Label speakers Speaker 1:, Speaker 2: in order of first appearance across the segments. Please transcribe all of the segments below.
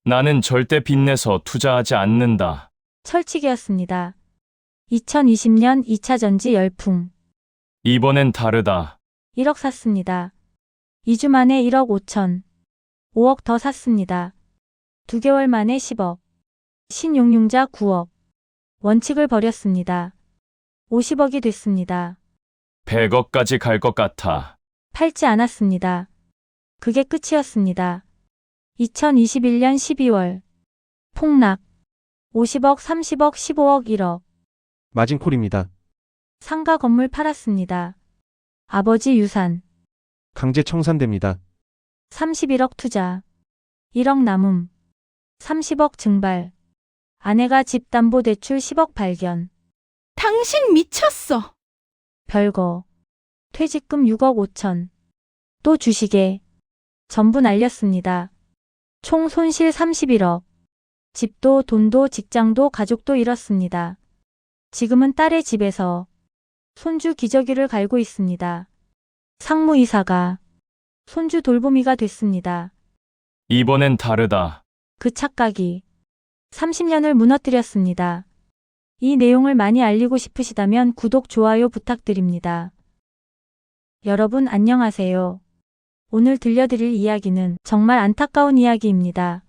Speaker 1: 나는 절대 빚내서 투자하지 않는다.
Speaker 2: 철칙이었습니다. 2020년 2차 전지 열풍.
Speaker 1: 이번엔 다르다.
Speaker 2: 1억 샀습니다. 2주 만에 1억 5천. 5억 더 샀습니다. 2개월 만에 10억. 신용융자 9억. 원칙을 버렸습니다. 50억이 됐습니다.
Speaker 1: 100억까지 갈 것 같아.
Speaker 2: 팔지 않았습니다. 그게 끝이었습니다. 2021년 12월. 폭락. 50억, 30억, 15억, 1억.
Speaker 3: 마진콜입니다.
Speaker 2: 상가 건물 팔았습니다. 아버지 유산.
Speaker 3: 강제 청산됩니다.
Speaker 2: 31억 투자. 1억 남음. 30억 증발. 아내가 집담보대출 10억 발견.
Speaker 4: 당신 미쳤어.
Speaker 2: 별거. 퇴직금 6억 5천. 또 주식에. 전부 날렸습니다. 총 손실 31억. 집도 돈도 직장도 가족도 잃었습니다. 지금은 딸의 집에서 손주 기저귀를 갈고 있습니다. 상무이사가 손주 돌보미가 됐습니다.
Speaker 1: 이번엔 다르다.
Speaker 2: 그 착각이 30년을 무너뜨렸습니다. 이 내용을 많이 알리고 싶으시다면 구독, 좋아요 부탁드립니다. 여러분 안녕하세요. 오늘 들려드릴 이야기는 정말 안타까운 이야기입니다.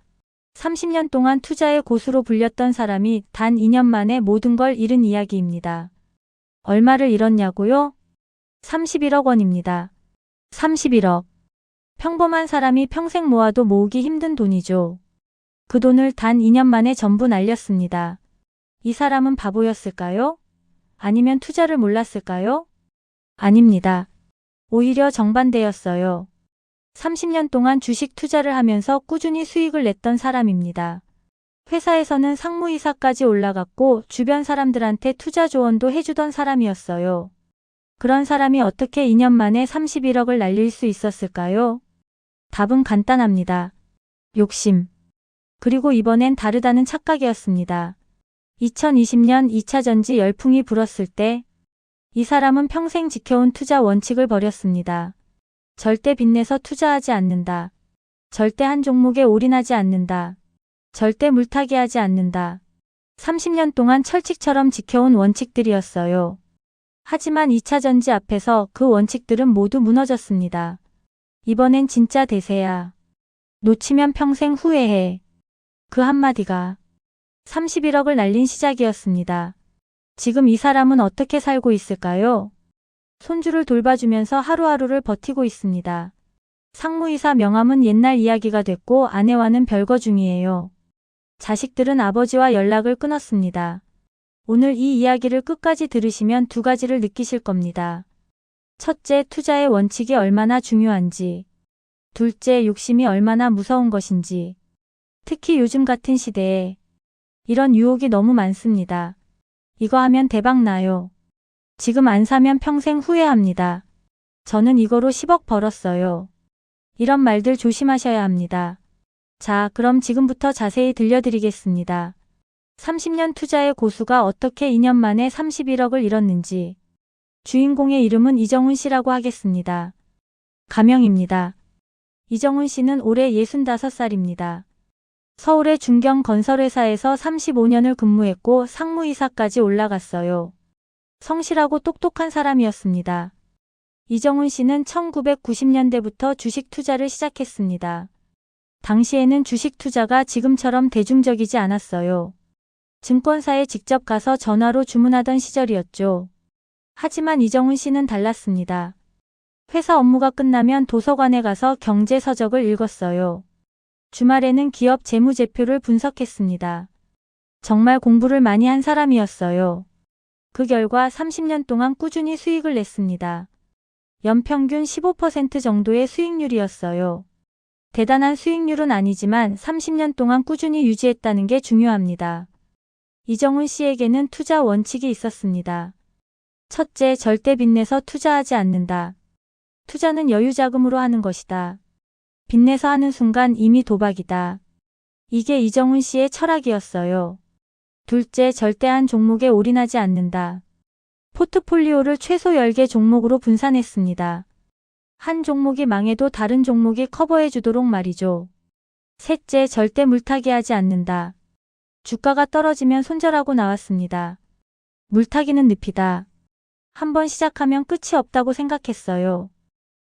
Speaker 2: 30년 동안 투자의 고수로 불렸던 사람이 단 2년 만에 모든 걸 잃은 이야기입니다. 얼마를 잃었냐고요? 31억 원입니다. 31억. 평범한 사람이 평생 모아도 모으기 힘든 돈이죠. 그 돈을 단 2년 만에 전부 날렸습니다. 이 사람은 바보였을까요? 아니면 투자를 몰랐을까요? 아닙니다. 오히려 정반대였어요. 30년 동안 주식 투자를 하면서 꾸준히 수익을 냈던 사람입니다. 회사에서는 상무이사까지 올라갔고 주변 사람들한테 투자 조언도 해주던 사람이었어요. 그런 사람이 어떻게 2년 만에 31억을 날릴 수 있었을까요? 답은 간단합니다. 욕심. 그리고 이번엔 다르다는 착각이었습니다. 2020년 2차 전지 열풍이 불었을 때 이 사람은 평생 지켜온 투자 원칙을 버렸습니다. 절대 빚내서 투자하지 않는다. 절대 한 종목에 올인하지 않는다. 절대 물타기 하지 않는다. 30년 동안 철칙처럼 지켜온 원칙들이었어요. 하지만 2차 전지 앞에서 그 원칙들은 모두 무너졌습니다. 이번엔 진짜 대세야. 놓치면 평생 후회해. 그 한마디가 31억을 날린 시작이었습니다. 지금 이 사람은 어떻게 살고 있을까요? 손주를 돌봐주면서 하루하루를 버티고 있습니다. 상무이사 명함은 옛날 이야기가 됐고 아내와는 별거 중이에요. 자식들은 아버지와 연락을 끊었습니다. 오늘 이 이야기를 끝까지 들으시면 두 가지를 느끼실 겁니다. 첫째, 투자의 원칙이 얼마나 중요한지. 둘째, 욕심이 얼마나 무서운 것인지. 특히 요즘 같은 시대에 이런 유혹이 너무 많습니다. 이거 하면 대박 나요. 지금 안 사면 평생 후회합니다. 저는 이거로 10억 벌었어요. 이런 말들 조심하셔야 합니다. 자, 그럼 지금부터 자세히 들려드리겠습니다. 30년 투자의 고수가 어떻게 2년 만에 31억을 잃었는지. 주인공의 이름은 이정훈 씨라고 하겠습니다. 가명입니다. 이정훈 씨는 올해 65살입니다. 서울의 중경 건설회사에서 35년을 근무했고 상무이사까지 올라갔어요. 성실하고 똑똑한 사람이었습니다. 이정훈 씨는 1990년대부터 주식 투자를 시작했습니다. 당시에는 주식 투자가 지금처럼 대중적이지 않았어요. 증권사에 직접 가서 전화로 주문하던 시절이었죠. 하지만 이정훈 씨는 달랐습니다. 회사 업무가 끝나면 도서관에 가서 경제서적을 읽었어요. 주말에는 기업 재무제표를 분석했습니다. 정말 공부를 많이 한 사람이었어요. 그 결과 30년 동안 꾸준히 수익을 냈습니다. 연평균 15% 정도의 수익률이었어요. 대단한 수익률은 아니지만 30년 동안 꾸준히 유지했다는 게 중요합니다. 이정훈 씨에게는 투자 원칙이 있었습니다. 첫째, 절대 빚내서 투자하지 않는다. 투자는 여유자금으로 하는 것이다. 빚내서 하는 순간 이미 도박이다. 이게 이정훈 씨의 철학이었어요. 둘째, 절대 한 종목에 올인하지 않는다. 포트폴리오를 최소 10개 종목으로 분산했습니다. 한 종목이 망해도 다른 종목이 커버해 주도록 말이죠. 셋째, 절대 물타기 하지 않는다. 주가가 떨어지면 손절하고 나왔습니다. 물타기는 늪이다. 한번 시작하면 끝이 없다고 생각했어요.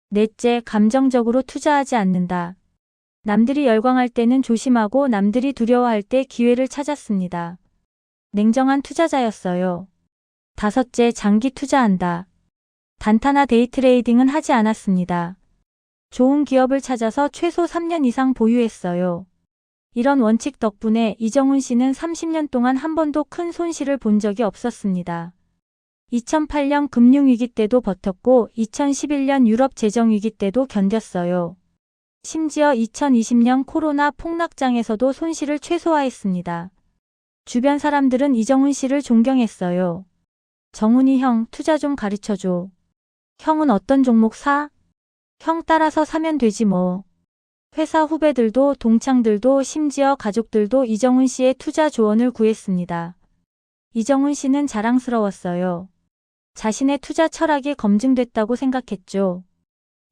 Speaker 2: 넷째, 감정적으로 투자하지 않는다. 남들이 열광할 때는 조심하고 남들이 두려워할 때 기회를 찾았습니다. 냉정한 투자자였어요. 다섯째, 장기 투자한다. 단타나 데이트레이딩은 하지 않았습니다. 좋은 기업을 찾아서 최소 3년 이상 보유했어요. 이런 원칙 덕분에 이정훈 씨는 30년 동안 한 번도 큰 손실을 본 적이 없었습니다. 2008년 금융위기 때도 버텼고 2011년 유럽 재정위기 때도 견뎠어요. 심지어 2020년 코로나 폭락장에서도 손실을 최소화했습니다. 주변 사람들은 이정훈 씨를 존경했어요. 정훈이 형, 투자 좀 가르쳐줘. 형은 어떤 종목 사? 형 따라서 사면 되지 뭐. 회사 후배들도 동창들도 심지어 가족들도 이정훈 씨의 투자 조언을 구했습니다. 이정훈 씨는 자랑스러웠어요. 자신의 투자 철학이 검증됐다고 생각했죠.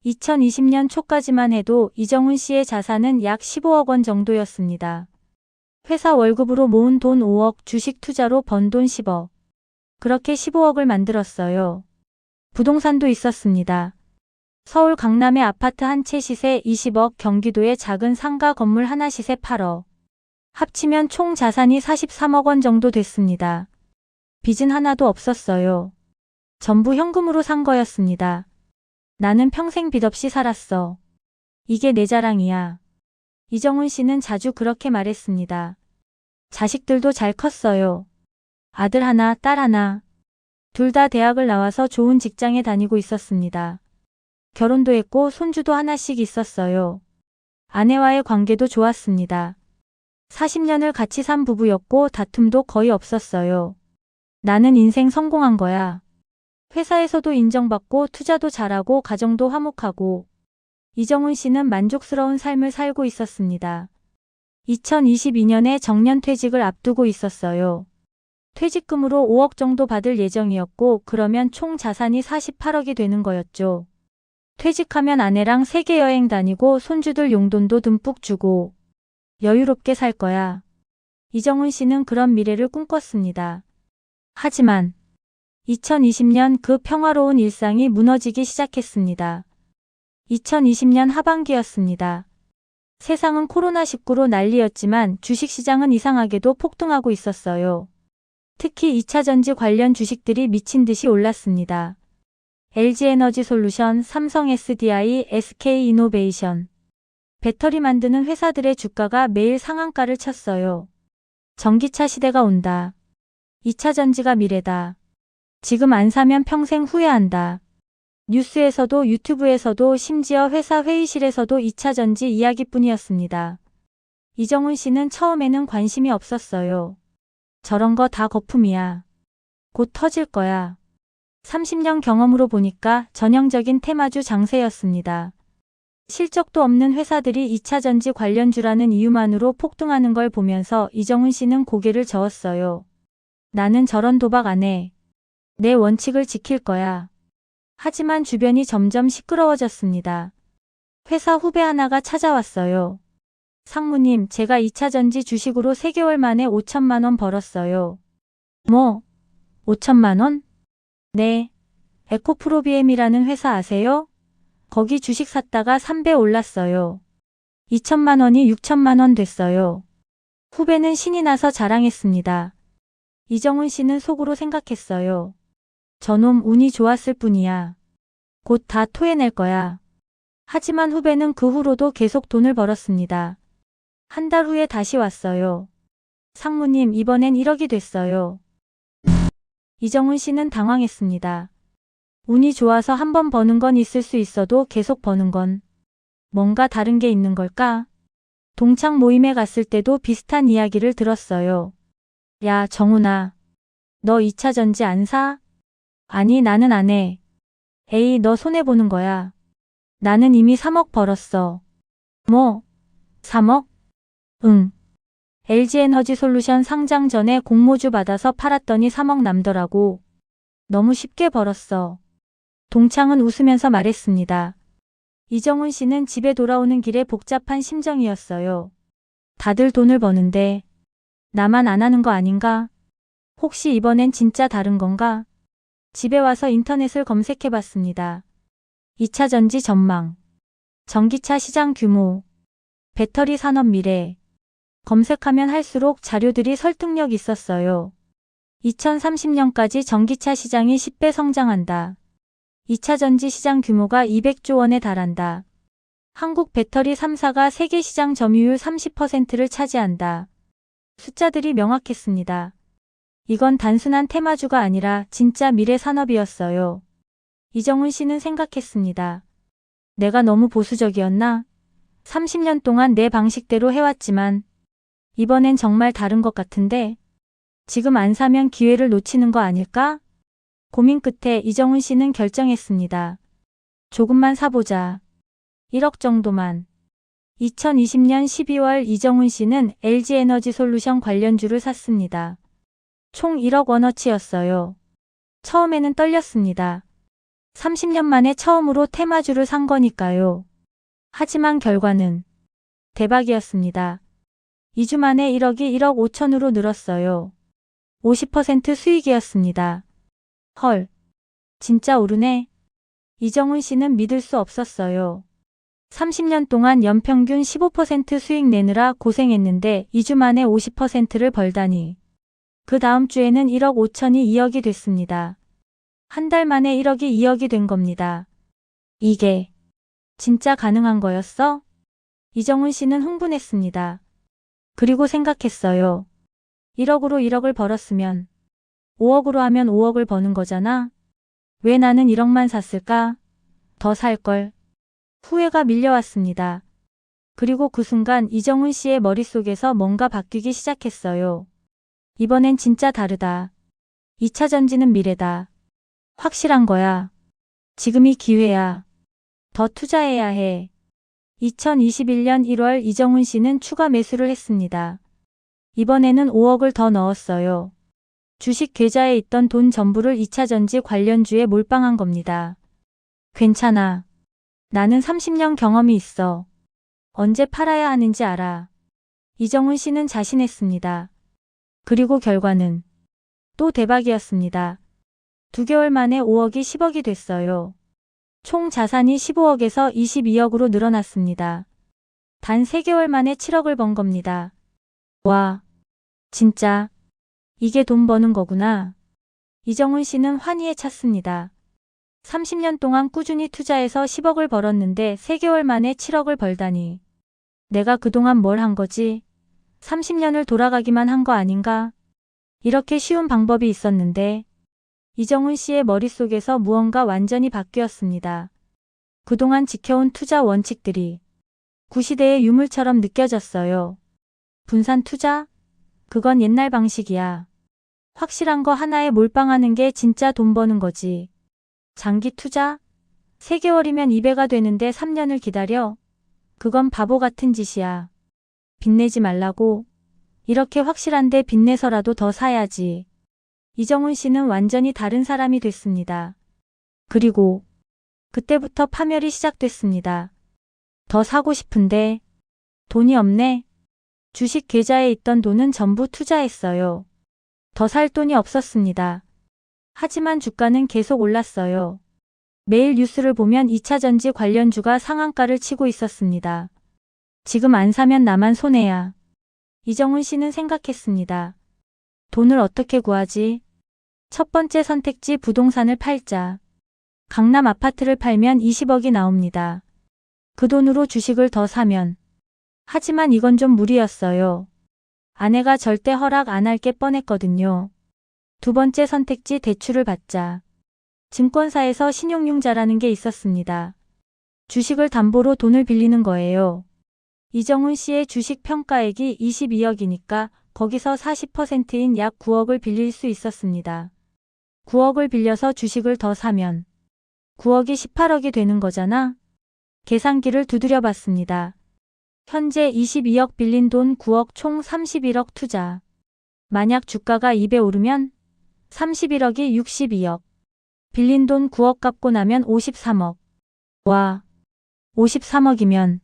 Speaker 2: 2020년 초까지만 해도 이정훈 씨의 자산은 약 15억 원 정도였습니다. 회사 월급으로 모은 돈 5억, 주식 투자로 번 돈 10억. 그렇게 15억을 만들었어요. 부동산도 있었습니다. 서울 강남의 아파트 한 채 시세 20억, 경기도의 작은 상가 건물 하나 시세 8억. 합치면 총 자산이 43억 원 정도 됐습니다. 빚은 하나도 없었어요. 전부 현금으로 산 거였습니다. 나는 평생 빚 없이 살았어. 이게 내 자랑이야. 이정훈 씨는 자주 그렇게 말했습니다. 자식들도 잘 컸어요. 아들 하나, 딸 하나. 둘 다 대학을 나와서 좋은 직장에 다니고 있었습니다. 결혼도 했고 손주도 하나씩 있었어요. 아내와의 관계도 좋았습니다. 40년을 같이 산 부부였고 다툼도 거의 없었어요. 나는 인생 성공한 거야. 회사에서도 인정받고 투자도 잘하고 가정도 화목하고. 이정훈 씨는 만족스러운 삶을 살고 있었습니다. 2022년에 정년퇴직을 앞두고 있었어요. 퇴직금으로 5억 정도 받을 예정이었고 그러면 총 자산이 48억이 되는 거였죠. 퇴직하면 아내랑 세계 여행 다니고 손주들 용돈도 듬뿍 주고 여유롭게 살 거야. 이정훈 씨는 그런 미래를 꿈꿨습니다. 하지만 2020년 그 평화로운 일상이 무너지기 시작했습니다. 2020년 하반기였습니다. 세상은 코로나19로 난리였지만 주식시장은 이상하게도 폭등하고 있었어요. 특히 2차전지 관련 주식들이 미친 듯이 올랐습니다. LG에너지솔루션, 삼성 SDI, SK이노베이션. 배터리 만드는 회사들의 주가가 매일 상한가를 쳤어요. 전기차 시대가 온다. 2차전지가 미래다. 지금 안 사면 평생 후회한다. 뉴스에서도 유튜브에서도 심지어 회사 회의실에서도 2차전지 이야기뿐이었습니다. 이정훈 씨는 처음에는 관심이 없었어요. 저런 거 다 거품이야. 곧 터질 거야. 30년 경험으로 보니까 전형적인 테마주 장세였습니다. 실적도 없는 회사들이 2차전지 관련주라는 이유만으로 폭등하는 걸 보면서 이정훈 씨는 고개를 저었어요. 나는 저런 도박 안 해. 내 원칙을 지킬 거야. 하지만 주변이 점점 시끄러워졌습니다. 회사 후배 하나가 찾아왔어요. 상무님, 제가 2차전지 주식으로 3개월 만에 5천만 원 벌었어요. 뭐? 5천만 원? 네. 에코프로비엠이라는 회사 아세요? 거기 주식 샀다가 3배 올랐어요. 2천만 원이 6천만 원 됐어요. 후배는 신이 나서 자랑했습니다. 이정훈 씨는 속으로 생각했어요. 저놈 운이 좋았을 뿐이야. 곧 다 토해낼 거야. 하지만 후배는 그 후로도 계속 돈을 벌었습니다. 한 달 후에 다시 왔어요. 상무님, 이번엔 1억이 됐어요. 이정훈 씨는 당황했습니다. 운이 좋아서 한 번 버는 건 있을 수 있어도 계속 버는 건 뭔가 다른 게 있는 걸까? 동창 모임에 갔을 때도 비슷한 이야기를 들었어요. 야, 정훈아. 너 2차 전지 안 사? 아니, 나는 안 해. 에이, 너 손해보는 거야. 나는 이미 3억 벌었어. 뭐? 3억? 응. LG에너지솔루션 상장 전에 공모주 받아서 팔았더니 3억 남더라고. 너무 쉽게 벌었어. 동창은 웃으면서 말했습니다. 이정훈 씨는 집에 돌아오는 길에 복잡한 심정이었어요. 다들 돈을 버는데 나만 안 하는 거 아닌가? 혹시 이번엔 진짜 다른 건가? 집에 와서 인터넷을 검색해 봤습니다. 2차 전지 전망, 전기차 시장 규모, 배터리 산업 미래. 검색하면 할수록 자료들이 설득력 있었어요. 2030년까지 전기차 시장이 10배 성장한다. 2차 전지 시장 규모가 200조 원에 달한다. 한국 배터리 3사가 세계 시장 점유율 30%를 차지한다. 숫자들이 명확했습니다. 이건 단순한 테마주가 아니라 진짜 미래 산업이었어요. 이정훈 씨는 생각했습니다. 내가 너무 보수적이었나? 30년 동안 내 방식대로 해왔지만 이번엔 정말 다른 것 같은데 지금 안 사면 기회를 놓치는 거 아닐까? 고민 끝에 이정훈 씨는 결정했습니다. 조금만 사보자. 1억 정도만. 2020년 12월 이정훈 씨는 LG에너지솔루션 관련주를 샀습니다. 총 1억 원어치였어요. 처음에는 떨렸습니다. 30년 만에 처음으로 테마주를 산 거니까요. 하지만 결과는 대박이었습니다. 2주 만에 1억이 1억 5천으로 늘었어요. 50% 수익이었습니다. 헐, 진짜 오르네. 이정훈 씨는 믿을 수 없었어요. 30년 동안 연평균 15% 수익 내느라 고생했는데 2주 만에 50%를 벌다니. 그 다음 주에는 1억 5천이 2억이 됐습니다. 한 달 만에 1억이 2억이 된 겁니다. 이게 진짜 가능한 거였어? 이정훈 씨는 흥분했습니다. 그리고 생각했어요. 1억으로 1억을 벌었으면 5억으로 하면 5억을 버는 거잖아. 왜 나는 1억만 샀을까? 더 살걸. 후회가 밀려왔습니다. 그리고 그 순간 이정훈 씨의 머릿속에서 뭔가 바뀌기 시작했어요. 이번엔 진짜 다르다. 2차 전지는 미래다. 확실한 거야. 지금이 기회야. 더 투자해야 해. 2021년 1월 이정훈 씨는 추가 매수를 했습니다. 이번에는 5억을 더 넣었어요. 주식 계좌에 있던 돈 전부를 2차 전지 관련주에 몰빵한 겁니다. 괜찮아. 나는 30년 경험이 있어. 언제 팔아야 하는지 알아. 이정훈 씨는 자신했습니다. 그리고 결과는 또 대박이었습니다. 2개월 만에 5억이 10억이 됐어요. 총 자산이 15억에서 22억으로 늘어났습니다. 단 3개월 만에 7억을 번 겁니다. 와, 진짜 이게 돈 버는 거구나. 이정훈 씨는 환희에 찼습니다. 30년 동안 꾸준히 투자해서 10억을 벌었는데 3개월 만에 7억을 벌다니. 내가 그동안 뭘 한 거지? 30년을 돌아가기만 한 거 아닌가? 이렇게 쉬운 방법이 있었는데 이정훈 씨의 머릿속에서 무언가 완전히 바뀌었습니다. 그동안 지켜온 투자 원칙들이 구시대의 유물처럼 느껴졌어요. 분산 투자? 그건 옛날 방식이야. 확실한 거 하나에 몰빵하는 게 진짜 돈 버는 거지. 장기 투자? 3개월이면 2배가 되는데 3년을 기다려? 그건 바보 같은 짓이야. 빚내지 말라고. 이렇게 확실한데 빚내서라도 더 사야지. 이정훈 씨는 완전히 다른 사람이 됐습니다. 그리고 그때부터 파멸이 시작됐습니다. 더 사고 싶은데 돈이 없네. 주식 계좌에 있던 돈은 전부 투자했어요. 더 살 돈이 없었습니다. 하지만 주가는 계속 올랐어요. 매일 뉴스를 보면 2차 전지 관련주가 상한가를 치고 있었습니다. 지금 안 사면 나만 손해야. 이정훈 씨는 생각했습니다. 돈을 어떻게 구하지? 첫 번째 선택지 부동산을 팔자. 강남 아파트를 팔면 20억이 나옵니다. 그 돈으로 주식을 더 사면. 하지만 이건 좀 무리였어요. 아내가 절대 허락 안 할 게 뻔했거든요. 두 번째 선택지 대출을 받자. 증권사에서 신용융자라는 게 있었습니다. 주식을 담보로 돈을 빌리는 거예요. 이정훈 씨의 주식 평가액이 22억이니까 거기서 40%인 약 9억을 빌릴 수 있었습니다. 9억을 빌려서 주식을 더 사면 9억이 18억이 되는 거잖아. 계산기를 두드려 봤습니다. 현재 22억 빌린 돈 9억 총 31억 투자. 만약 주가가 2배 오르면 31억이 62억. 빌린 돈 9억 갚고 나면 53억. 와, 53억이면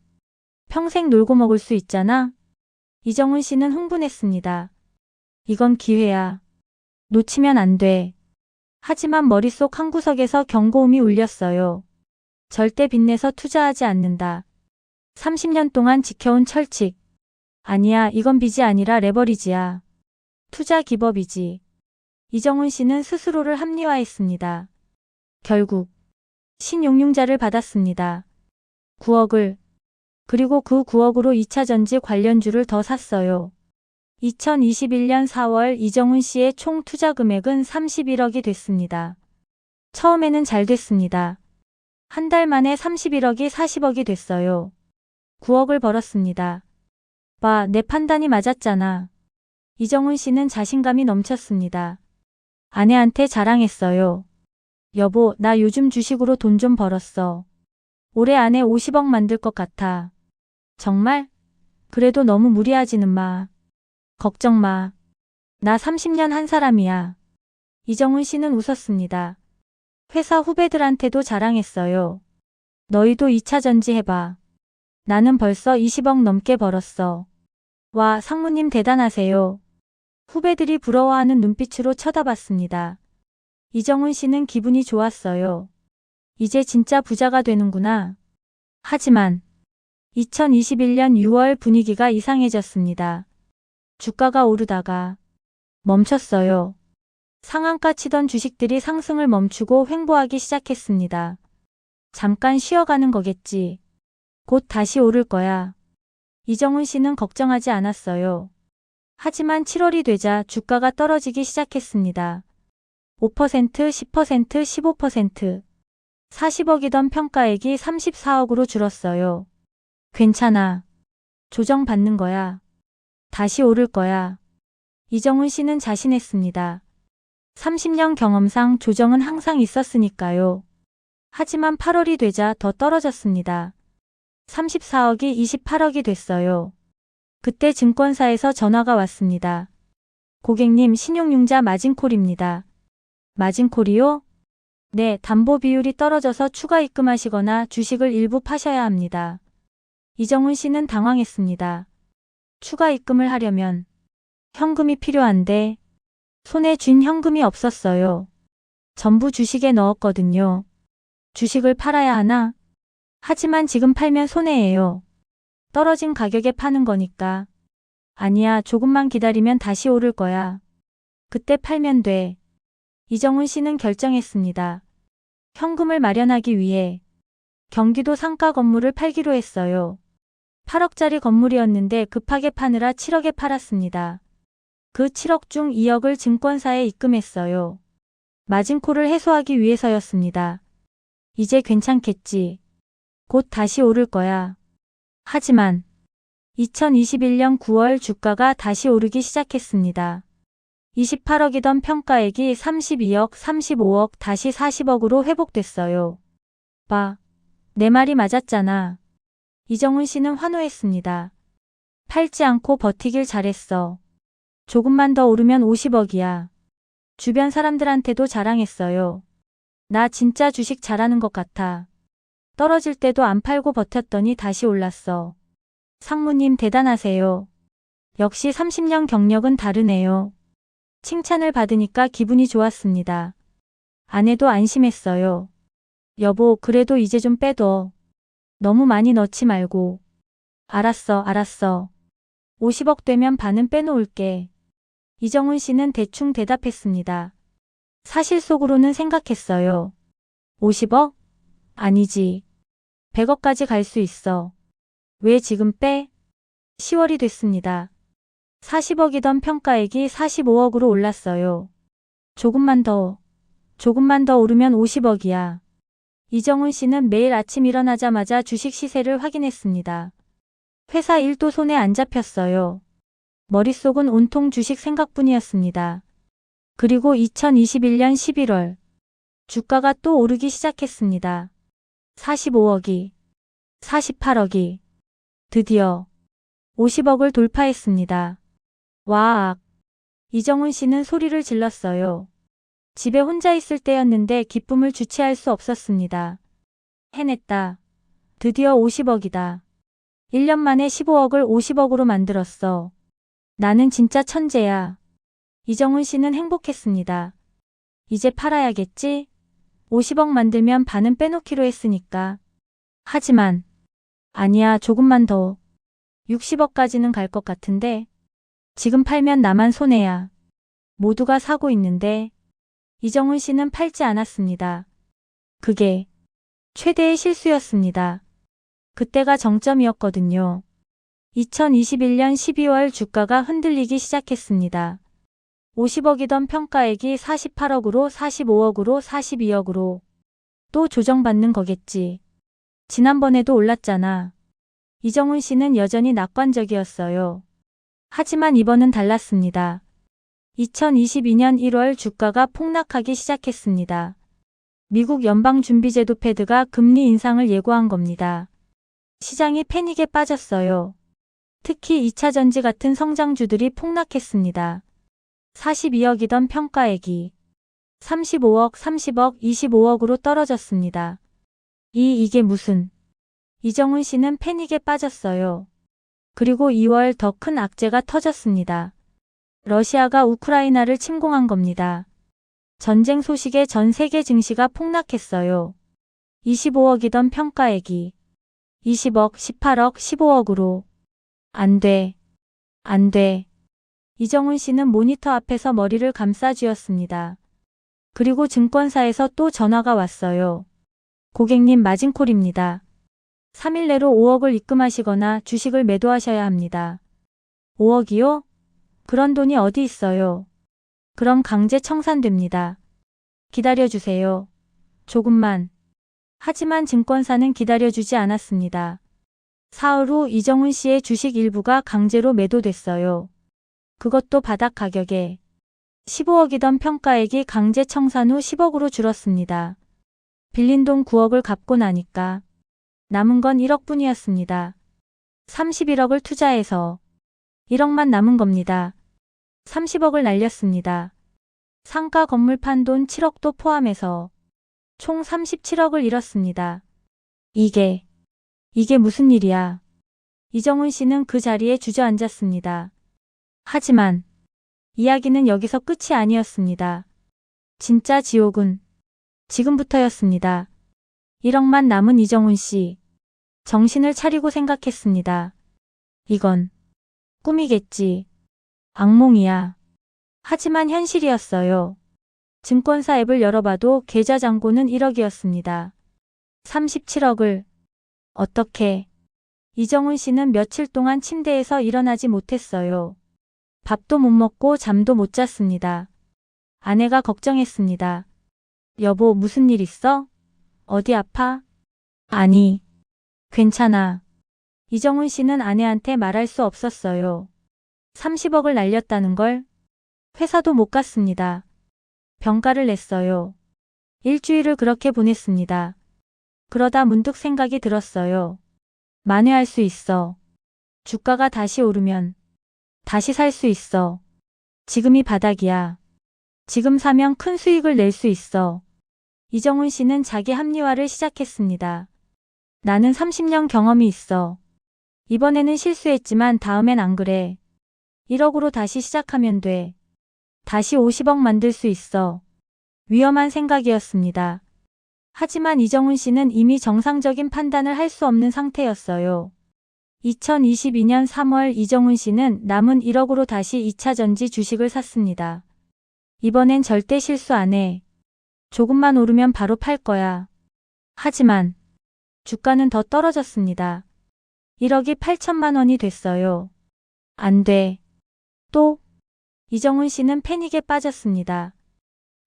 Speaker 2: 평생 놀고 먹을 수 있잖아. 이정훈 씨는 흥분했습니다. 이건 기회야. 놓치면 안 돼. 하지만 머릿속 한구석에서 경고음이 울렸어요. 절대 빚내서 투자하지 않는다. 30년 동안 지켜온 철칙. 아니야, 이건 빚이 아니라 레버리지야. 투자 기법이지. 이정훈 씨는 스스로를 합리화했습니다. 결국 신용융자를 받았습니다. 9억을. 그리고 그 9억으로 2차 전지 관련주를 더 샀어요. 2021년 4월 이정훈 씨의 총 투자 금액은 31억이 됐습니다. 처음에는 잘 됐습니다. 한 달 만에 31억이 40억이 됐어요. 9억을 벌었습니다. 봐, 내 판단이 맞았잖아. 이정훈 씨는 자신감이 넘쳤습니다. 아내한테 자랑했어요. 여보, 나 요즘 주식으로 돈 좀 벌었어. 올해 안에 50억 만들 것 같아. 정말? 그래도 너무 무리하지는 마. 걱정 마. 나 30년 한 사람이야. 이정훈 씨는 웃었습니다. 회사 후배들한테도 자랑했어요. 너희도 2차 전지 해봐. 나는 벌써 20억 넘게 벌었어. 와, 상무님 대단하세요. 후배들이 부러워하는 눈빛으로 쳐다봤습니다. 이정훈 씨는 기분이 좋았어요. 이제 진짜 부자가 되는구나. 하지만 2021년 6월 분위기가 이상해졌습니다. 주가가 오르다가 멈췄어요. 상한가 치던 주식들이 상승을 멈추고 횡보하기 시작했습니다. 잠깐 쉬어가는 거겠지. 곧 다시 오를 거야. 이정훈 씨는 걱정하지 않았어요. 하지만 7월이 되자 주가가 떨어지기 시작했습니다. 5%, 10%, 15%. 40억이던 평가액이 34억으로 줄었어요. 괜찮아. 조정받는 거야. 다시 오를 거야. 이정훈 씨는 자신했습니다. 30년 경험상 조정은 항상 있었으니까요. 하지만 8월이 되자 더 떨어졌습니다. 34억이 28억이 됐어요. 그때 증권사에서 전화가 왔습니다. 고객님, 신용융자 마진콜입니다. 마진콜이요? 네, 담보 비율이 떨어져서 추가 입금하시거나 주식을 일부 파셔야 합니다. 이정훈 씨는 당황했습니다. 추가 입금을 하려면 현금이 필요한데 손에 쥔 현금이 없었어요. 전부 주식에 넣었거든요. 주식을 팔아야 하나? 하지만 지금 팔면 손해예요. 떨어진 가격에 파는 거니까. 아니야, 조금만 기다리면 다시 오를 거야. 그때 팔면 돼. 이정훈 씨는 결정했습니다. 현금을 마련하기 위해 경기도 상가 건물을 팔기로 했어요. 8억짜리 건물이었는데 급하게 파느라 7억에 팔았습니다. 그 7억 중 2억을 증권사에 입금했어요. 마진콜을 해소하기 위해서였습니다. 이제 괜찮겠지. 곧 다시 오를 거야. 하지만 2021년 9월 주가가 다시 오르기 시작했습니다. 28억이던 평가액이 32억, 35억, 다시 40억으로 회복됐어요. 봐, 내 말이 맞았잖아. 이정훈 씨는 환호했습니다. 팔지 않고 버티길 잘했어. 조금만 더 오르면 50억이야. 주변 사람들한테도 자랑했어요. 나 진짜 주식 잘하는 것 같아. 떨어질 때도 안 팔고 버텼더니 다시 올랐어. 상무님 대단하세요. 역시 30년 경력은 다르네요. 칭찬을 받으니까 기분이 좋았습니다. 아내도 안심했어요. 여보, 그래도 이제 좀 빼둬. 너무 많이 넣지 말고. 알았어, 알았어. 50억 되면 반은 빼놓을게. 이정훈 씨는 대충 대답했습니다. 사실 속으로는 생각했어요. 50억? 아니지. 100억까지 갈 수 있어. 왜 지금 빼? 10월이 됐습니다. 40억이던 평가액이 45억으로 올랐어요. 조금만 더 오르면 50억이야. 이정훈 씨는 매일 아침 일어나자마자 주식 시세를 확인했습니다. 회사 일도 손에 안 잡혔어요. 머릿속은 온통 주식 생각뿐이었습니다. 그리고 2021년 11월 주가가 또 오르기 시작했습니다. 45억이, 48억이, 드디어 50억을 돌파했습니다. 와악! 이정훈 씨는 소리를 질렀어요. 집에 혼자 있을 때였는데 기쁨을 주체할 수 없었습니다. 해냈다. 드디어 50억이다. 1년 만에 15억을 50억으로 만들었어. 나는 진짜 천재야. 이정훈 씨는 행복했습니다. 이제 팔아야겠지? 50억 만들면 반은 빼놓기로 했으니까. 하지만 아니야, 조금만 더. 60억까지는 갈 것 같은데 지금 팔면 나만 손해야. 모두가 사고 있는데 이정훈 씨는 팔지 않았습니다. 그게 최대의 실수였습니다. 그때가 정점이었거든요. 2021년 12월 주가가 흔들리기 시작했습니다. 50억이던 평가액이 48억으로 45억으로 42억으로 또 조정받는 거겠지. 지난번에도 올랐잖아. 이정훈 씨는 여전히 낙관적이었어요. 하지만 이번은 달랐습니다. 2022년 1월 주가가 폭락하기 시작했습니다. 미국 연방준비제도 패드가 금리 인상을 예고한 겁니다. 시장이 패닉에 빠졌어요. 특히 2차 전지 같은 성장주들이 폭락했습니다. 42억이던 평가액이 35억, 30억, 25억으로 떨어졌습니다. 이게 무슨... 이정훈 씨는 패닉에 빠졌어요. 그리고 2월 더 큰 악재가 터졌습니다. 러시아가 우크라이나를 침공한 겁니다. 전쟁 소식에 전 세계 증시가 폭락했어요. 25억이던 평가액이 20억, 18억, 15억으로 안 돼. 안 돼. 이정훈 씨는 모니터 앞에서 머리를 감싸쥐었습니다. 그리고 증권사에서 또 전화가 왔어요. 고객님, 마진콜입니다. 3일 내로 5억을 입금하시거나 주식을 매도하셔야 합니다. 5억이요? 그런 돈이 어디 있어요? 그럼 강제 청산됩니다. 기다려주세요. 조금만. 하지만 증권사는 기다려주지 않았습니다. 사흘 후 이정훈 씨의 주식 일부가 강제로 매도됐어요. 그것도 바닥 가격에. 15억이던 평가액이 강제 청산 후 10억으로 줄었습니다. 빌린 돈 9억을 갚고 나니까 남은 건 1억뿐이었습니다. 31억을 투자해서 1억만 남은 겁니다. 30억을 날렸습니다. 상가 건물 판 돈 7억도 포함해서 총 37억을 잃었습니다. 이게 무슨 일이야. 이정훈 씨는 그 자리에 주저앉았습니다. 하지만 이야기는 여기서 끝이 아니었습니다. 진짜 지옥은 지금부터였습니다. 1억만 남은 이정훈 씨. 정신을 차리고 생각했습니다. 이건 꿈이겠지. 악몽이야. 하지만 현실이었어요. 증권사 앱을 열어봐도 계좌 잔고는 1억이었습니다. 37억을 어떻게? 이정훈 씨는 며칠 동안 침대에서 일어나지 못했어요. 밥도 못 먹고 잠도 못 잤습니다. 아내가 걱정했습니다. 여보, 무슨 일 있어? 어디 아파? 아니, 괜찮아. 이정훈 씨는 아내한테 말할 수 없었어요. 30억을 날렸다는 걸. 회사도 못 갔습니다. 병가를 냈어요. 일주일을 그렇게 보냈습니다. 그러다 문득 생각이 들었어요. 만회할 수 있어. 주가가 다시 오르면 다시 살 수 있어. 지금이 바닥이야. 지금 사면 큰 수익을 낼 수 있어. 이정훈 씨는 자기 합리화를 시작했습니다. 나는 30년 경험이 있어. 이번에는 실수했지만 다음엔 안 그래. 1억으로 다시 시작하면 돼. 다시 50억 만들 수 있어. 위험한 생각이었습니다. 하지만 이정훈 씨는 이미 정상적인 판단을 할 수 없는 상태였어요. 2022년 3월 이정훈 씨는 남은 1억으로 다시 2차 전지 주식을 샀습니다. 이번엔 절대 실수 안 해. 조금만 오르면 바로 팔 거야. 하지만 주가는 더 떨어졌습니다. 1억이 8천만 원이 됐어요. 안 돼. 또? 이정훈 씨는 패닉에 빠졌습니다.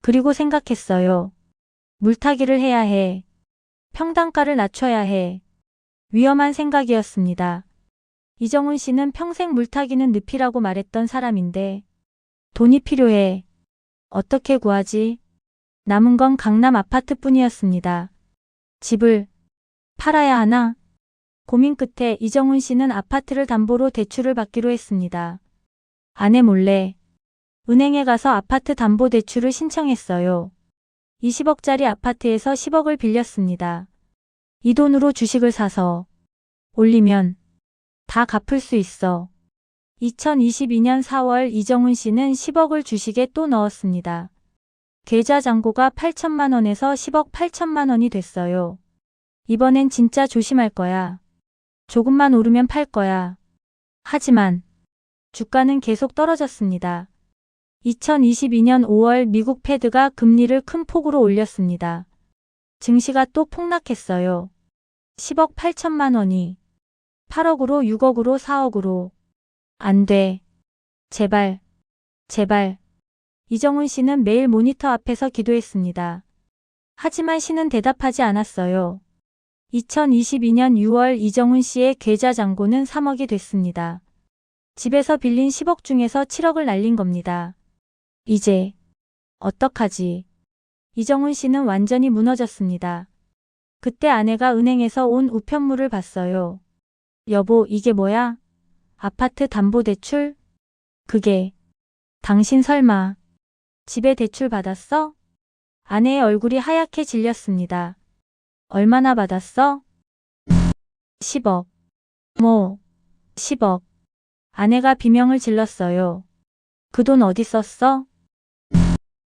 Speaker 2: 그리고 생각했어요. 물타기를 해야 해. 평단가를 낮춰야 해. 위험한 생각이었습니다. 이정훈 씨는 평생 물타기는 늪이라고 말했던 사람인데 돈이 필요해. 어떻게 구하지? 남은 건 강남 아파트뿐이었습니다. 집을 팔아야 하나? 고민 끝에 이정훈 씨는 아파트를 담보로 대출을 받기로 했습니다. 아내 몰래 은행에 가서 아파트 담보 대출을 신청했어요. 20억짜리 아파트에서 10억을 빌렸습니다. 이 돈으로 주식을 사서 올리면 다 갚을 수 있어. 2022년 4월 이정훈 씨는 10억을 주식에 또 넣었습니다. 계좌 잔고가 8천만 원에서 10억 8천만 원이 됐어요. 이번엔 진짜 조심할 거야. 조금만 오르면 팔 거야. 하지만 주가는 계속 떨어졌습니다. 2022년 5월 미국 패드가 금리를 큰 폭으로 올렸습니다. 증시가 또 폭락했어요. 10억 8천만 원이 8억으로 6억으로 4억으로. 안 돼. 제발. 제발. 이정훈 씨는 매일 모니터 앞에서 기도했습니다. 하지만 씨는 대답하지 않았어요. 2022년 6월 이정훈 씨의 계좌 잔고는 3억이 됐습니다. 집에서 빌린 10억 중에서 7억을 날린 겁니다. 이제 어떡하지? 이정훈 씨는 완전히 무너졌습니다. 그때 아내가 은행에서 온 우편물을 봤어요. 여보, 이게 뭐야? 아파트 담보대출? 그게 당신 설마 집에 대출 받았어? 아내의 얼굴이 하얗게 질렸습니다. 얼마나 받았어? 10억. 뭐, 10억. 아내가 비명을 질렀어요. 그 돈 어디 썼어?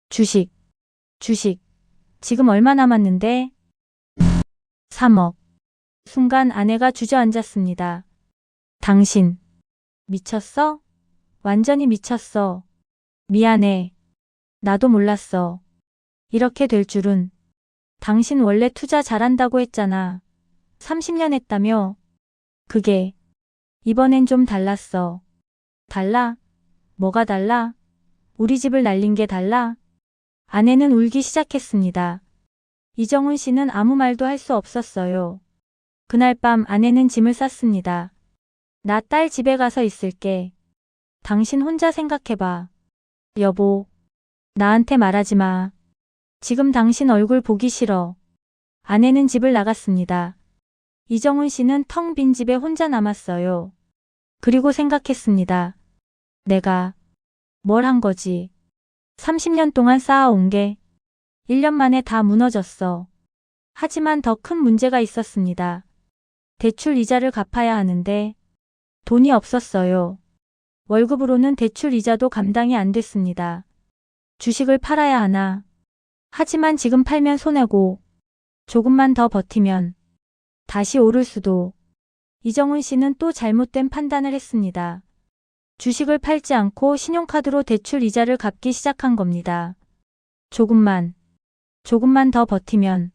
Speaker 2: 주식. 주식. 지금 얼마 남았는데? 3억. 순간 아내가 주저앉았습니다. 당신. 미쳤어? 완전히 미쳤어. 미안해. 나도 몰랐어. 이렇게 될 줄은. 당신 원래 투자 잘한다고 했잖아. 30년 했다며? 그게 이번엔 좀 달랐어. 달라? 뭐가 달라? 우리 집을 날린 게 달라? 아내는 울기 시작했습니다. 이정훈 씨는 아무 말도 할 수 없었어요. 그날 밤 아내는 짐을 쌌습니다. 나 딸 집에 가서 있을게. 당신 혼자 생각해봐. 여보, 나한테 말하지 마. 지금 당신 얼굴 보기 싫어. 아내는 집을 나갔습니다. 이정훈 씨는 텅 빈 집에 혼자 남았어요. 그리고 생각했습니다. 내가 뭘 한 거지? 30년 동안 쌓아온 게 1년 만에 다 무너졌어. 하지만 더 큰 문제가 있었습니다. 대출 이자를 갚아야 하는데 돈이 없었어요. 월급으로는 대출 이자도 감당이 안 됐습니다. 주식을 팔아야 하나? 하지만 지금 팔면 손해고 조금만 더 버티면 다시 오를 수도. 이정훈 씨는 또 잘못된 판단을 했습니다. 주식을 팔지 않고 신용카드로 대출 이자를 갚기 시작한 겁니다. 조금만 더 버티면.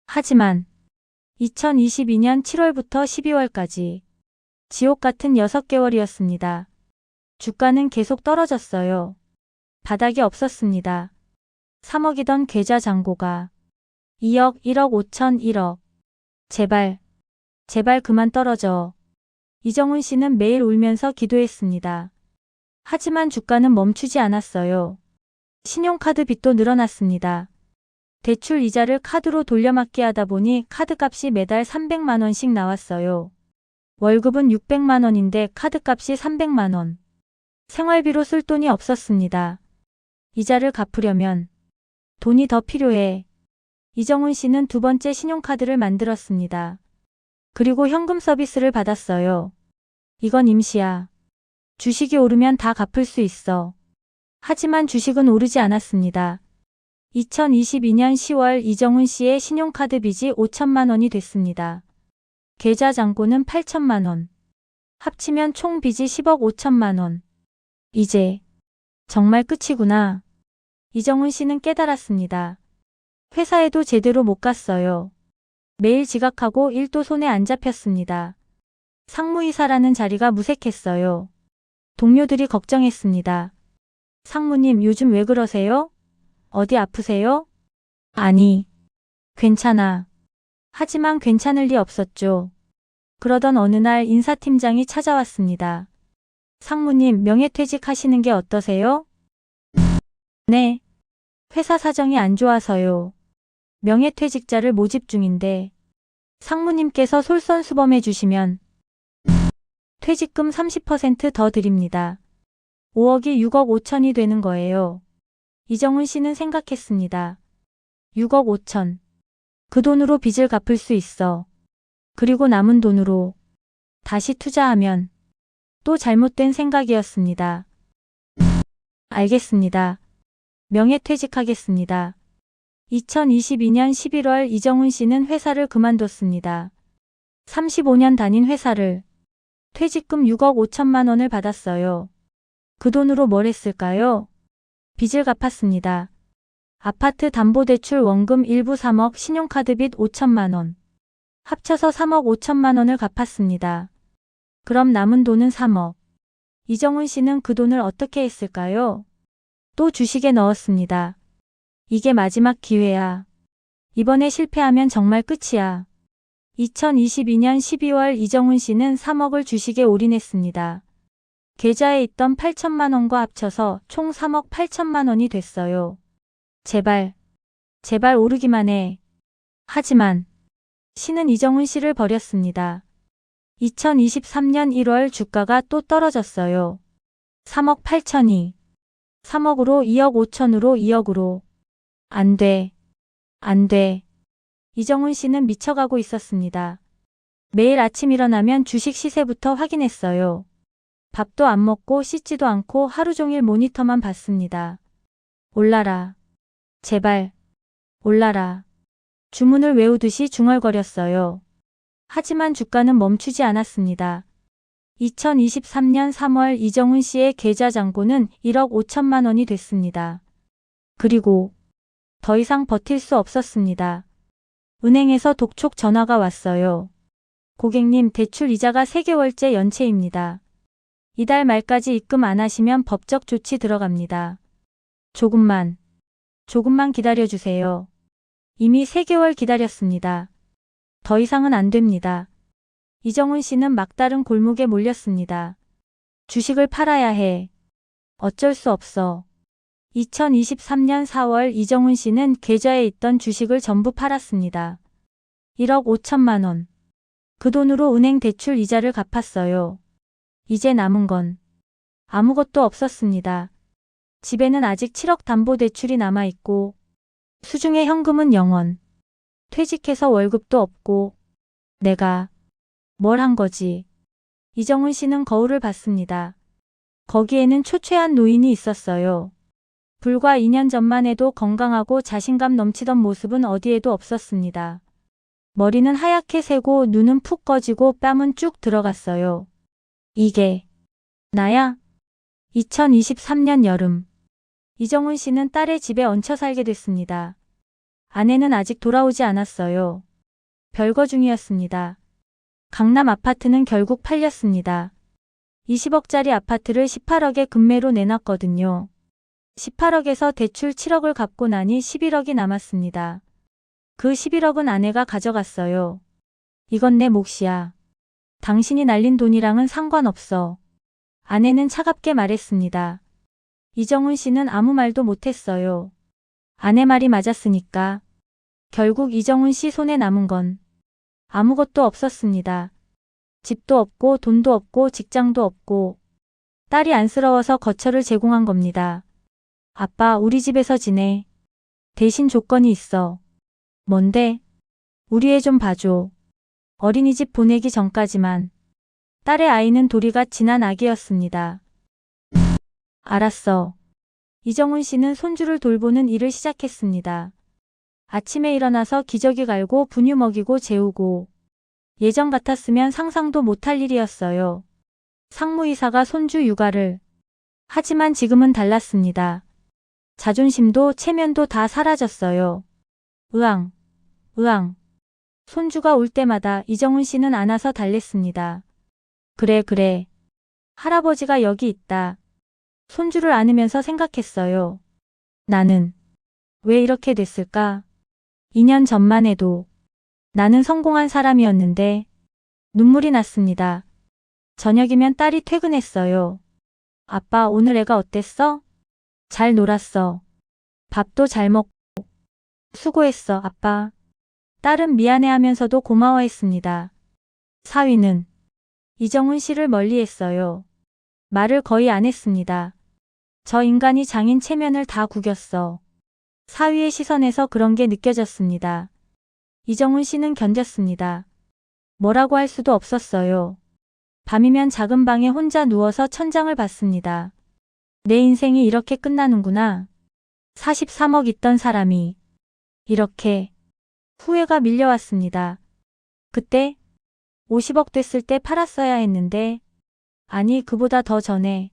Speaker 2: 하지만 2022년 7월부터 12월까지 지옥 같은 6개월이었습니다. 주가는 계속 떨어졌어요. 바닥이 없었습니다. 3억이던 계좌 잔고가 2억, 1억 5천, 1억. 제발, 제발 그만 떨어져. 이정훈 씨는 매일 울면서 기도했습니다. 하지만 주가는 멈추지 않았어요. 신용카드 빚도 늘어났습니다. 대출 이자를 카드로 돌려막기 하다 보니 카드값이 매달 300만 원씩 나왔어요. 월급은 600만 원인데 카드값이 300만 원. 생활비로 쓸 돈이 없었습니다. 이자를 갚으려면 돈이 더 필요해. 이정훈 씨는 두 번째 신용카드를 만들었습니다. 그리고 현금 서비스를 받았어요. 이건 임시야. 주식이 오르면 다 갚을 수 있어. 하지만 주식은 오르지 않았습니다. 2022년 10월 이정훈 씨의 신용카드 빚이 5천만 원이 됐습니다. 계좌 잔고는 8천만 원. 합치면 총 빚이 10억 5천만 원. 이제 정말 끝이구나. 이정훈 씨는 깨달았습니다. 회사에도 제대로 못 갔어요. 매일 지각하고 일도 손에 안 잡혔습니다. 상무이사라는 자리가 무색했어요. 동료들이 걱정했습니다. 상무님, 요즘 왜 그러세요? 어디 아프세요? 아니, 괜찮아. 하지만 괜찮을 리 없었죠. 그러던 어느 날 인사팀장이 찾아왔습니다. 상무님, 명예퇴직 하시는 게 어떠세요? 네. 회사 사정이 안 좋아서요. 명예퇴직자를 모집 중인데 상무님께서 솔선수범해 주시면 퇴직금 30% 더 드립니다. 5억이 6억 5천이 되는 거예요. 이정훈 씨는 생각했습니다. 6억 5천. 그 돈으로 빚을 갚을 수 있어. 그리고 남은 돈으로 다시 투자하면 또 잘못된 생각이었습니다. 알겠습니다. 명예퇴직하겠습니다. 2022년 11월 이정훈 씨는 회사를 그만뒀습니다. 35년 다닌 회사를 퇴직금 6억 5천만 원을 받았어요. 그 돈으로 뭘 했을까요? 빚을 갚았습니다. 아파트 담보대출 원금 일부 3억, 신용카드 빚 5천만 원. 합쳐서 3억 5천만 원을 갚았습니다. 그럼 남은 돈은 3억. 이정훈 씨는 그 돈을 어떻게 했을까요? 또 주식에 넣었습니다. 이게 마지막 기회야. 이번에 실패하면 정말 끝이야. 2022년 12월 이정훈 씨는 3억을 주식에 올인했습니다. 계좌에 있던 8천만 원과 합쳐서 총 3억 8천만 원이 됐어요. 제발 오르기만 해. 하지만 씨는 이정훈 씨를 버렸습니다. 2023년 1월 주가가 또 떨어졌어요. 3억 8천이 3억으로 2억 5천으로 2억으로. 안 돼. 이정훈 씨는 미쳐가고 있었습니다. 매일 아침 일어나면 주식 시세부터 확인했어요. 밥도 안 먹고 씻지도 않고 하루 종일 모니터만 봤습니다. 올라라. 제발. 올라라. 주문을 외우듯이 중얼거렸어요. 하지만 주가는 멈추지 않았습니다. 2023년 3월 이정훈 씨의 계좌 잔고는 1억 5천만 원이 됐습니다. 그리고 더 이상 버틸 수 없었습니다. 은행에서 독촉 전화가 왔어요. 고객님, 대출 이자가 3개월째 연체입니다. 이달 말까지 입금 안 하시면 법적 조치 들어갑니다. 조금만 기다려주세요. 이미 3개월 기다렸습니다. 더 이상은 안 됩니다. 이정훈 씨는 막다른 골목에 몰렸습니다. 주식을 팔아야 해. 어쩔 수 없어. 2023년 4월 이정훈 씨는 계좌에 있던 주식을 전부 팔았습니다. 1억 5천만 원. 그 돈으로 은행 대출 이자를 갚았어요. 이제 남은 건 아무것도 없었습니다. 집에는 아직 7억 담보대출이 남아있고 수중에 현금은 0원. 퇴직해서 월급도 없고 내가 뭘 한 거지. 이정훈 씨는 거울을 봤습니다. 거기에는 초췌한 노인이 있었어요. 불과 2년 전만 해도 건강하고 자신감 넘치던 모습은 어디에도 없었습니다. 머리는 하얗게 새고 눈은 푹 꺼지고 뺨은 쭉 들어갔어요. 이게 나야? 2023년 여름. 이정훈 씨는 딸의 집에 얹혀 살게 됐습니다. 아내는 아직 돌아오지 않았어요. 별거 중이었습니다. 강남 아파트는 결국 팔렸습니다. 20억짜리 아파트를 18억에 급매로 내놨거든요. 18억에서 대출 7억을 갚고 나니 11억이 남았습니다. 그 11억은 아내가 가져갔어요. 이건 내 몫이야. 당신이 날린 돈이랑은 상관없어. 아내는 차갑게 말했습니다. 이정훈 씨는 아무 말도 못했어요. 아내 말이 맞았으니까. 결국 이정훈 씨 손에 남은 건 아무것도 없었습니다. 집도 없고 돈도 없고 직장도 없고. 딸이 안쓰러워서 거처를 제공한 겁니다. 아빠, 우리 집에서 지내. 대신 조건이 있어. 뭔데? 우리 애 좀 봐줘. 어린이집 보내기 전까지만. 딸의 아이는 도리가 지난 아기였습니다. 알았어. 이정훈 씨는 손주를 돌보는 일을 시작했습니다. 아침에 일어나서 기저귀 갈고 분유 먹이고 재우고. 예전 같았으면 상상도 못할 일이었어요. 상무이사가 손주 육아를. 하지만 지금은 달랐습니다. 자존심도 체면도 다 사라졌어요. 으앙. 손주가 울 때마다 이정훈 씨는 안아서 달랬습니다. 그래. 할아버지가 여기 있다. 손주를 안으면서 생각했어요. 나는 왜 이렇게 됐을까? 2년 전만 해도 나는 성공한 사람이었는데. 눈물이 났습니다. 저녁이면 딸이 퇴근했어요. 아빠, 오늘 애가 어땠어? 잘 놀았어. 밥도 잘 먹고. 수고했어, 아빠. 딸은 미안해하면서도 고마워했습니다. 사위는 이정훈 씨를 멀리했어요. 말을 거의 안 했습니다. 저 인간이 장인 체면을 다 구겼어. 사위의 시선에서 그런 게 밤이면 작은 방에 혼자 누워서 천장을 봤습니다. 내 인생이 이렇게 끝나는구나. 43억 있던 사람이 이렇게 후회가 밀려왔습니다. 그때 50억 됐을 때 팔았어야 했는데 아니 그보다 더 전에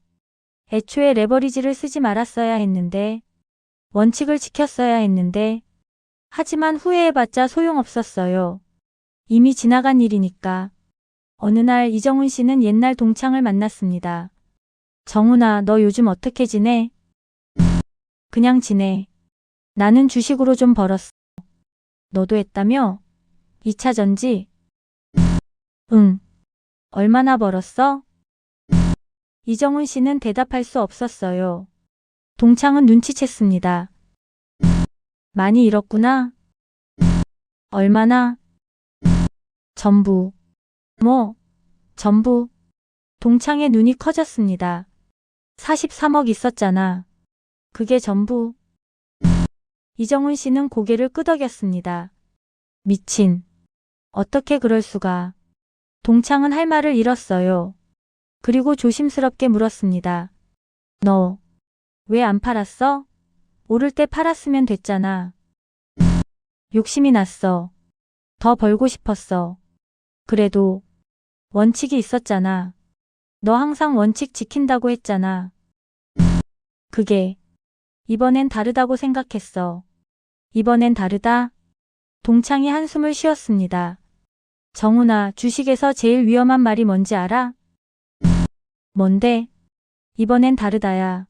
Speaker 2: 애초에 레버리지를 쓰지 말았어야 했는데 원칙을 지켰어야 했는데 하지만 후회해봤자 소용없었어요. 이미 지나간 일이니까. 어느 날 이정훈 씨는 옛날 동창을 만났습니다. 정훈아, 너 요즘 어떻게 지내? 그냥 지내. 나는 주식으로 좀 벌었어. 너도 했다며? 2차 전지? 응. 얼마나 벌었어? 이정훈 씨는 대답할 수 없었어요. 동창은 눈치챘습니다. 많이 잃었구나. 얼마나? 전부. 뭐? 전부. 동창의 눈이 커졌습니다. 43억 있었잖아. 그게 전부. 이정훈 씨는 고개를 끄덕였습니다. 미친. 어떻게 그럴 수가. 동창은 할 말을 잃었어요. 그리고 조심스럽게 물었습니다. 너 왜 안 팔았어? 오를 때 팔았으면 됐잖아. 욕심이 났어. 더 벌고 싶었어. 그래도 원칙이 있었잖아. 너 항상 원칙 지킨다고 했잖아. 그게 이번엔 다르다고 생각했어. 이번엔 다르다? 동창이 한숨을 쉬었습니다. 정훈아, 주식에서 제일 위험한 말이 뭔지 알아? 뭔데? 이번엔 다르다야.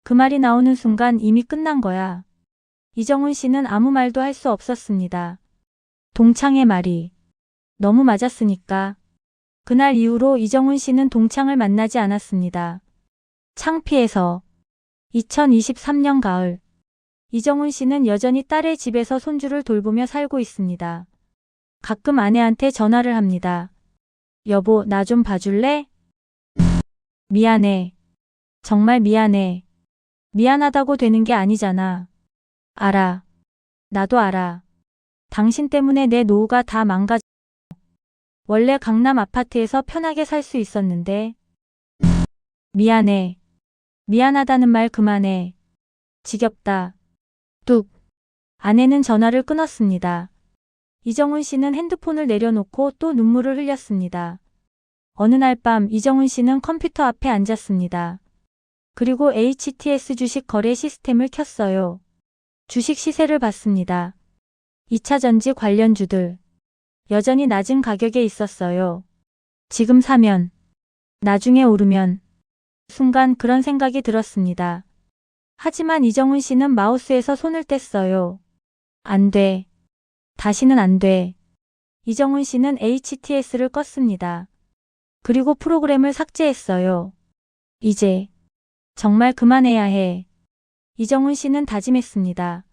Speaker 2: 그 말이 나오는 순간 이미 끝난 거야. 이정훈 씨는 아무 말도 할 수 없었습니다. 동창의 말이 너무 맞았으니까. 그날 이후로 이정훈 씨는 동창을 만나지 않았습니다. 창피해서 2023년 가을 이정훈 씨는 여전히 딸의 집에서 손주를 돌보며 살고 있습니다. 가끔 아내한테 전화를 합니다. 여보, 나 좀 봐줄래? 미안해. 정말 미안해. 미안하다고 되는 게 아니잖아. 알아. 나도 알아. 당신 때문에 내 노후가 다 망가졌어. 원래 강남 아파트에서 편하게 살 수 있었는데. 미안해. 미안하다는 말 그만해. 지겹다. 뚝. 아내는 전화를 끊었습니다. 이정훈 씨는 핸드폰을 내려놓고 또 눈물을 흘렸습니다. 어느 날 밤 이정훈 씨는 컴퓨터 앞에 앉았습니다. 그리고 HTS 주식 거래 시스템을 켰어요. 주식 시세를 봤습니다. 2차 전지 관련주들. 여전히 낮은 가격에 있었어요. 지금 사면, 나중에 오르면. 순간 그런 생각이 들었습니다. 하지만 이정훈 씨는 마우스에서 손을 뗐어요. 안 돼. 다시는 안 돼. 이정훈 씨는 HTS를 껐습니다. 그리고 프로그램을 삭제했어요. 이제 정말 그만해야 해. 이정훈 씨는 다짐했습니다.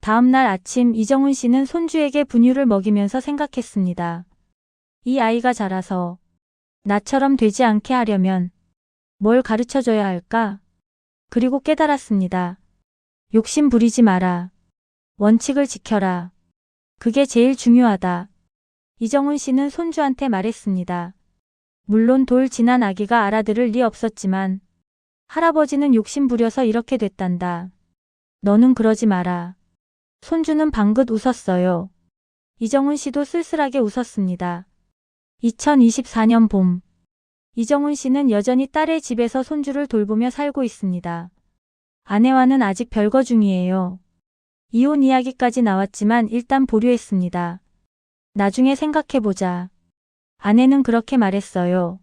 Speaker 2: 다음 날 아침 이정훈 씨는 손주에게 분유를 먹이면서 생각했습니다. 이 아이가 자라서 나처럼 되지 않게 하려면 뭘 가르쳐줘야 할까? 그리고 깨달았습니다. 욕심 부리지 마라. 원칙을 지켜라. 그게 제일 중요하다. 이정훈 씨는 손주한테 말했습니다. 물론 돌 지난 아기가 알아들을 리 없었지만 할아버지는 욕심 부려서 이렇게 됐단다. 너는 그러지 마라. 손주는 방긋 웃었어요. 이정훈 씨도 쓸쓸하게 웃었습니다. 2024년 봄. 이정훈 씨는 여전히 딸의 집에서 손주를 돌보며 살고 있습니다. 아내와는 아직 별거 중이에요. 이혼 이야기까지 나왔지만 일단 보류했습니다. 나중에 생각해보자. 아내는 그렇게 말했어요.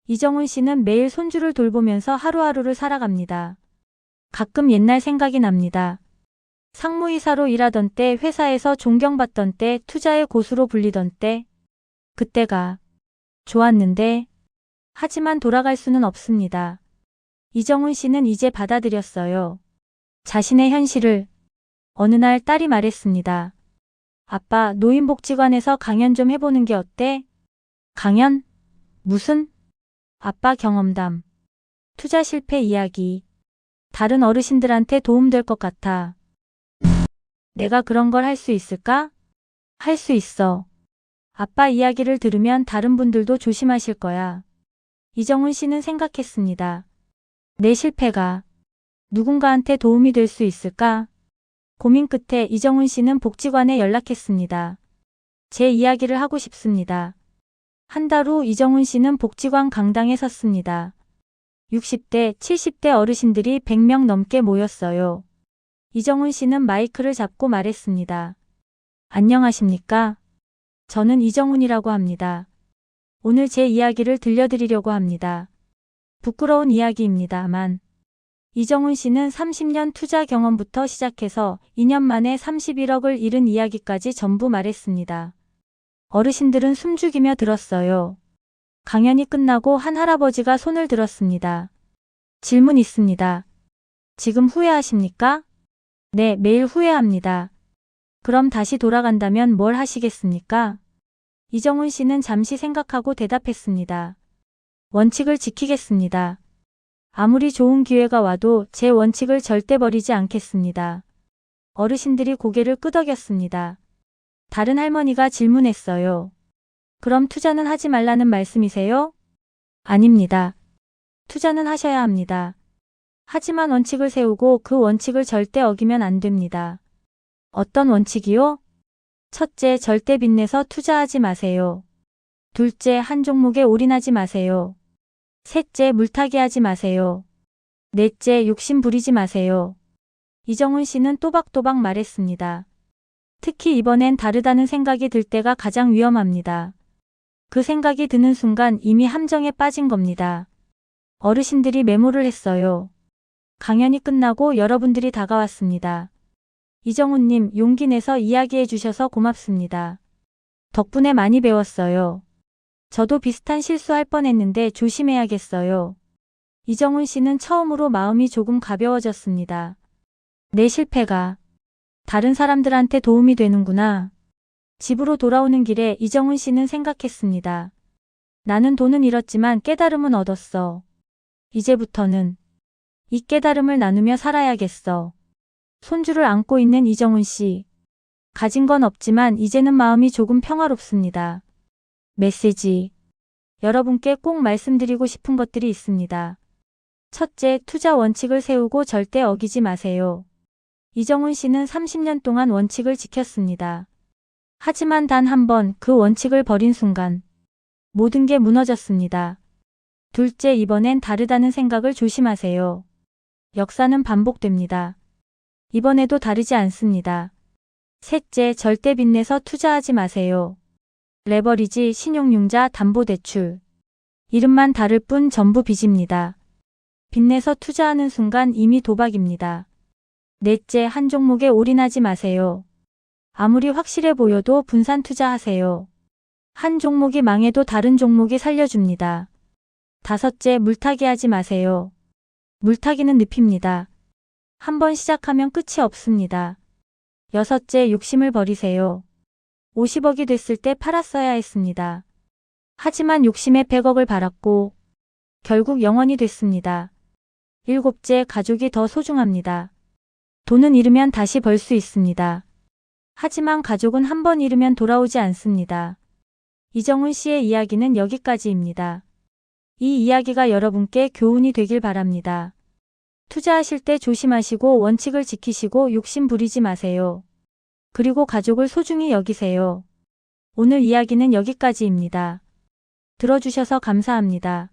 Speaker 2: 이정훈 씨는 매일 손주를 돌보면서 하루하루를 살아갑니다. 가끔 옛날 생각이 납니다. 상무이사로 일하던 때, 회사에서 존경받던 때, 투자의 고수로 불리던 때. 그때가 좋았는데 하지만 돌아갈 수는 없습니다. 이정훈 씨는 이제 받아들였어요. 자신의 현실을. 어느 날 딸이 말했습니다. 아빠, 노인복지관에서 강연 좀 해보는 게 어때? 강연? 무슨? 아빠 경험담. 투자 실패 이야기. 다른 어르신들한테 도움될 것 같아. 내가 그런 걸 할 수 있을까? 할 수 있어. 아빠 이야기를 들으면 다른 분들도 조심하실 거야. 이정훈 씨는 생각했습니다. 내 실패가 누군가한테 도움이 될 수 있을까? 고민 끝에 이정훈 씨는 복지관에 연락했습니다. 제 이야기를 하고 싶습니다. 한 달 후 이정훈 씨는 복지관 강당에 섰습니다. 60대, 70대 어르신들이 100명 넘게 모였어요. 이정훈 씨는 마이크를 잡고 말했습니다. 안녕하십니까? 저는 이정훈이라고 합니다. 오늘 제 이야기를 들려드리려고 합니다. 부끄러운 이야기입니다만 이정훈 씨는 30년 투자 경험부터 시작해서 2년 만에 31억을 잃은 이야기까지 전부 말했습니다. 어르신들은 숨죽이며 들었어요. 강연이 끝나고 한 할아버지가 손을 들었습니다. 질문 있습니다. 지금 후회하십니까? 네, 매일 후회합니다. 그럼 다시 돌아간다면 뭘 하시겠습니까? 이정훈 씨는 잠시 생각하고 대답했습니다. 원칙을 지키겠습니다. 아무리 좋은 기회가 와도 제 원칙을 절대 버리지 않겠습니다. 어르신들이 고개를 끄덕였습니다. 다른 할머니가 질문했어요. 그럼 투자는 하지 말라는 말씀이세요? 아닙니다. 투자는 하셔야 합니다. 하지만 원칙을 세우고 그 원칙을 절대 어기면 안 됩니다. 어떤 원칙이요? 첫째, 절대 빚내서 투자하지 마세요. 둘째, 한 종목에 올인하지 마세요. 셋째, 물타기 하지 마세요. 넷째, 욕심 부리지 마세요. 이정훈 씨는 또박또박 말했습니다. 특히 이번엔 다르다는 생각이 들 때가 가장 위험합니다. 그 생각이 드는 순간 이미 함정에 빠진 겁니다. 어르신들이 메모를 했어요. 강연이 끝나고 여러분들이 다가왔습니다. 이정훈님, 용기 내서 이야기해 주셔서 고맙습니다. 덕분에 많이 배웠어요. 저도 비슷한 실수할 뻔했는데 조심해야겠어요. 이정훈 씨는 처음으로 마음이 조금 가벼워졌습니다. 내 실패가 다른 사람들한테 도움이 되는구나. 집으로 돌아오는 길에 이정훈 씨는 생각했습니다. 나는 돈은 잃었지만 깨달음은 얻었어. 이제부터는 이 깨달음을 나누며 살아야겠어. 손주를 안고 있는 이정훈 씨. 가진 건 없지만 이제는 마음이 조금 평화롭습니다. 메시지. 여러분께 꼭 말씀드리고 싶은 것들이 있습니다. 첫째, 투자 원칙을 세우고 절대 어기지 마세요. 이정훈 씨는 30년 동안 원칙을 지켰습니다. 하지만 단 한 번 그 원칙을 버린 순간 모든 게 무너졌습니다. 둘째, 이번엔 다르다는 생각을 조심하세요. 역사는 반복됩니다. 이번에도 다르지 않습니다. 셋째, 절대 빚내서 투자하지 마세요. 레버리지, 신용융자, 담보대출. 이름만 다를 뿐 전부 빚입니다. 빚내서 투자하는 순간 이미 도박입니다. 넷째, 한 종목에 올인하지 마세요. 아무리 확실해 보여도 분산 투자하세요. 한 종목이 망해도 다른 종목이 살려줍니다. 다섯째, 물타기 하지 마세요. 물타기는 늪입니다. 한번 시작하면 끝이 없습니다. 여섯째, 욕심을 버리세요. 50억이 됐을 때 팔았어야 했습니다. 하지만 욕심에 100억을 발았고 결국 0원이 됐습니다. 일곱째, 가족이 더 소중합니다. 돈은 잃으면 다시 벌 수 있습니다. 하지만 가족은 한 번 잃으면 돌아오지 않습니다. 이정훈 씨의 이야기는 여기까지입니다. 이 이야기가 여러분께 교훈이 되길 바랍니다. 투자하실 때 조심하시고 원칙을 지키시고 욕심 부리지 마세요. 그리고 가족을 소중히 여기세요. 오늘 이야기는 여기까지입니다. 들어주셔서 감사합니다.